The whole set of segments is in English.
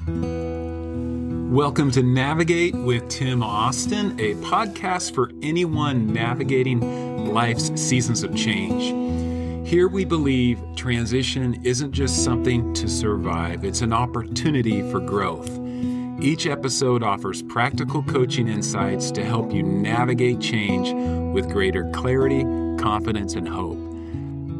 Welcome to Navigate with Tim Austin, a podcast for anyone navigating life's seasons of change. Here we believe transition isn't just something to survive, it's an opportunity for growth. Each episode offers practical coaching insights to help you navigate change with greater clarity, confidence, and hope.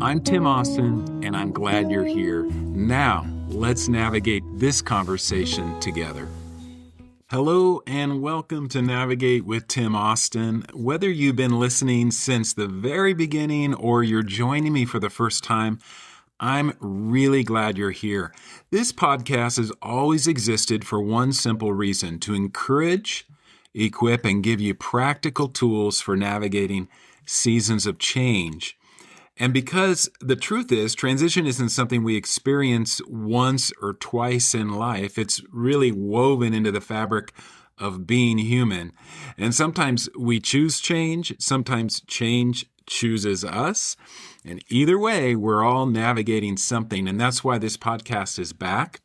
I'm Tim Austin, and I'm glad you're here. Now, let's navigate this conversation together. Hello and welcome to Navigate with Tim Austin. Whether you've been listening since the very beginning or you're joining me for the first time, I'm really glad you're here. This podcast has always existed for one simple reason: to encourage, equip, and give you practical tools for navigating seasons of change. And because the truth is, transition isn't something we experience once or twice in life. It's really woven into the fabric of being human. And sometimes we choose change, sometimes change chooses us. And either way, we're all navigating something. And that's why this podcast is back.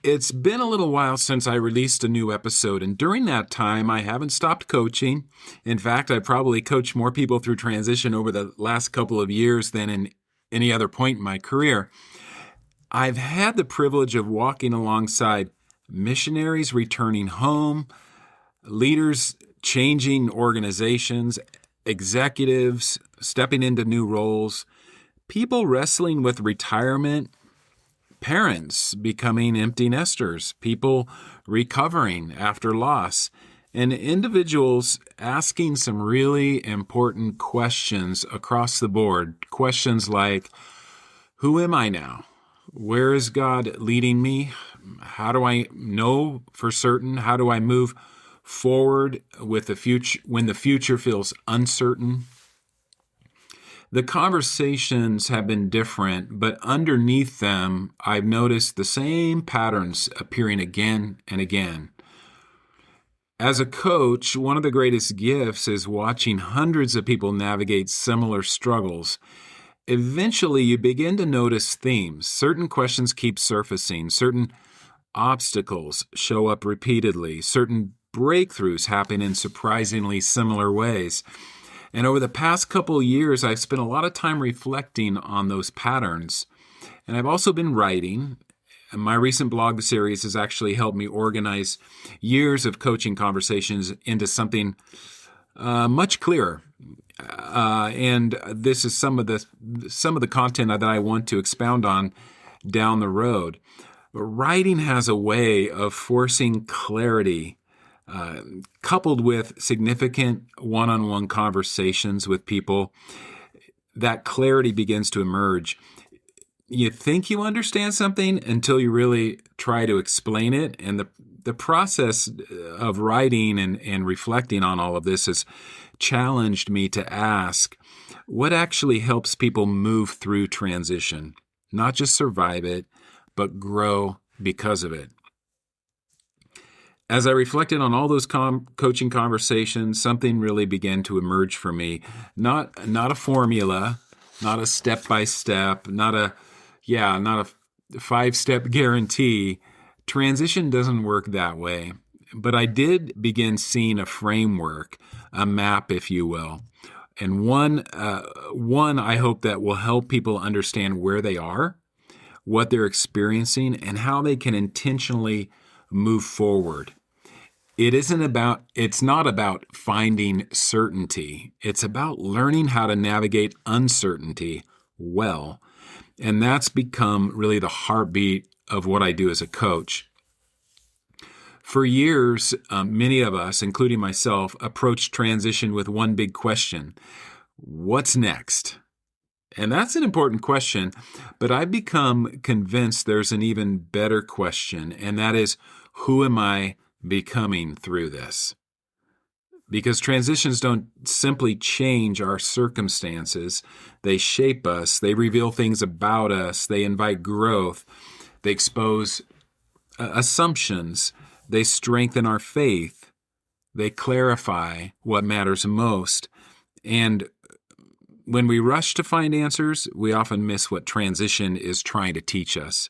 It's been a little while since I released a new episode, and during that time, I haven't stopped coaching. In fact, I probably coached more people through transition over the last couple of years than in any other point in my career. I've had the privilege of walking alongside missionaries returning home, leaders changing organizations, executives stepping into new roles, people wrestling with retirement, parents becoming empty nesters, people recovering after loss, and individuals asking some really important questions across the board. Questions like, who am I now? Where is God leading me? How do I know for certain? How do I move forward with the future when the future feels uncertain? The conversations have been different, but underneath them, I've noticed the same patterns appearing again and again. As a coach, one of the greatest gifts is watching hundreds of people navigate similar struggles. Eventually, you begin to notice themes. Certain questions keep surfacing. Certain obstacles show up repeatedly. Certain breakthroughs happen in surprisingly similar ways. And over the past couple of years, I've spent a lot of time reflecting on those patterns. And I've also been writing. And my recent blog series has actually helped me organize years of coaching conversations into something much clearer. And this is some of the content that I want to expound on down the road. But writing has a way of forcing clarity, coupled with significant one-on-one conversations with people. That clarity begins to emerge. You think you understand something until you really try to explain it. And the process of writing and reflecting on all of this has challenged me to ask, what actually helps people move through transition? Not just survive it, but grow because of it. As I reflected on all those coaching conversations, something really began to emerge for me. Not a formula, not a step-by-step, not a 5-step guarantee. Transition doesn't work that way. But I did begin seeing a framework, a map, if you will. And one I hope that will help people understand where they are, what they're experiencing, and how they can intentionally move forward. It's not about finding certainty. It's about learning how to navigate uncertainty well. And that's become really the heartbeat of what I do as a coach. For years, many of us, including myself, approached transition with one big question: what's next? And that's an important question, but I've become convinced there's an even better question, and that is, who am I becoming through this? Because transitions don't simply change our circumstances. They shape us. They reveal things about us. They invite growth. They expose assumptions. They strengthen our faith. They clarify what matters most. And when we rush to find answers, we often miss what transition is trying to teach us.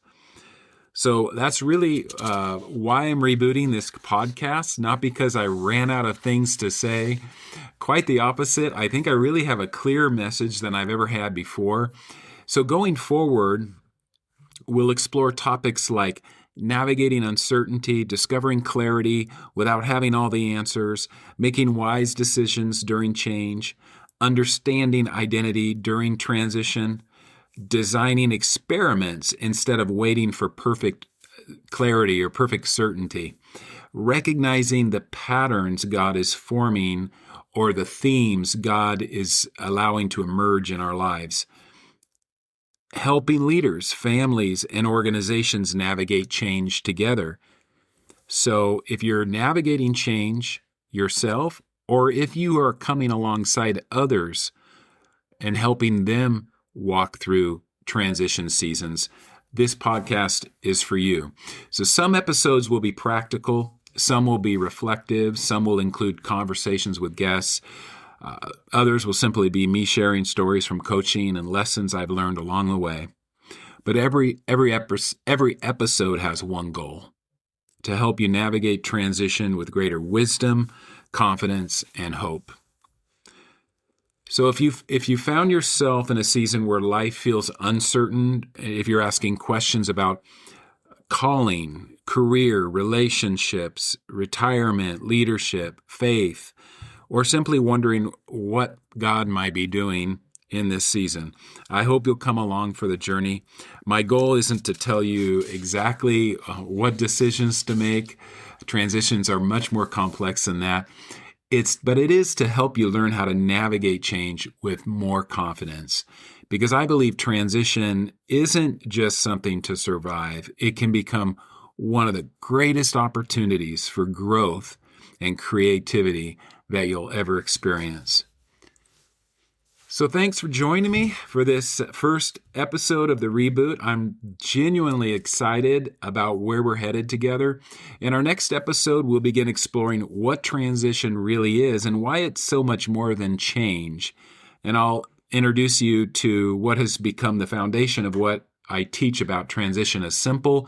So that's really why I'm rebooting this podcast, not because I ran out of things to say. Quite the opposite. I think I really have a clearer message than I've ever had before. So going forward, we'll explore topics like navigating uncertainty, discovering clarity without having all the answers, making wise decisions during change, understanding identity during transition, designing experiments instead of waiting for perfect clarity or perfect certainty, recognizing the patterns God is forming or the themes God is allowing to emerge in our lives, helping leaders, families, and organizations navigate change together. So if you're navigating change yourself, or if you are coming alongside others and helping them walk through transition seasons, this podcast is for you. So some episodes will be practical, some will be reflective, some will include conversations with guests. Others will simply be me sharing stories from coaching and lessons I've learned along the way. But every episode has one goal: to help you navigate transition with greater wisdom, confidence, and hope. So if you found yourself in a season where life feels uncertain, if you're asking questions about calling, career, relationships, retirement, leadership, faith, or simply wondering what God might be doing in this season, I hope you'll come along for the journey. My goal isn't to tell you exactly what decisions to make. Transitions are much more complex than that. But it is to help you learn how to navigate change with more confidence. Because I believe transition isn't just something to survive. It can become one of the greatest opportunities for growth and creativity that you'll ever experience. So thanks for joining me for this first episode of The Reboot. I'm genuinely excited about where we're headed together. In our next episode, we'll begin exploring what transition really is and why it's so much more than change. And I'll introduce you to what has become the foundation of what I teach about transition, a simple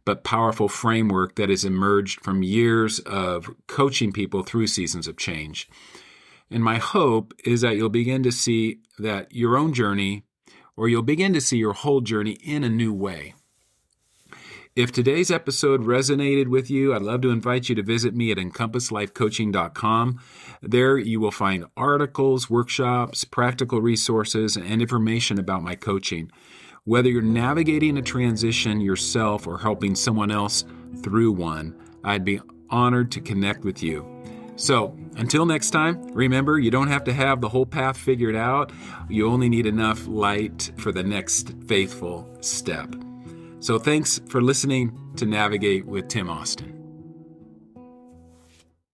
but powerful framework that has emerged from years of coaching people through seasons of change. And my hope is that you'll begin to see that your own journey, or you'll begin to see your whole journey in a new way. If today's episode resonated with you, I'd love to invite you to visit me at encompasslifecoaching.com. There you will find articles, workshops, practical resources, and information about my coaching. Whether you're navigating a transition yourself or helping someone else through one, I'd be honored to connect with you. So, until next time, remember, you don't have to have the whole path figured out. You only need enough light for the next faithful step. So thanks for listening to Navigate with Tim Austin.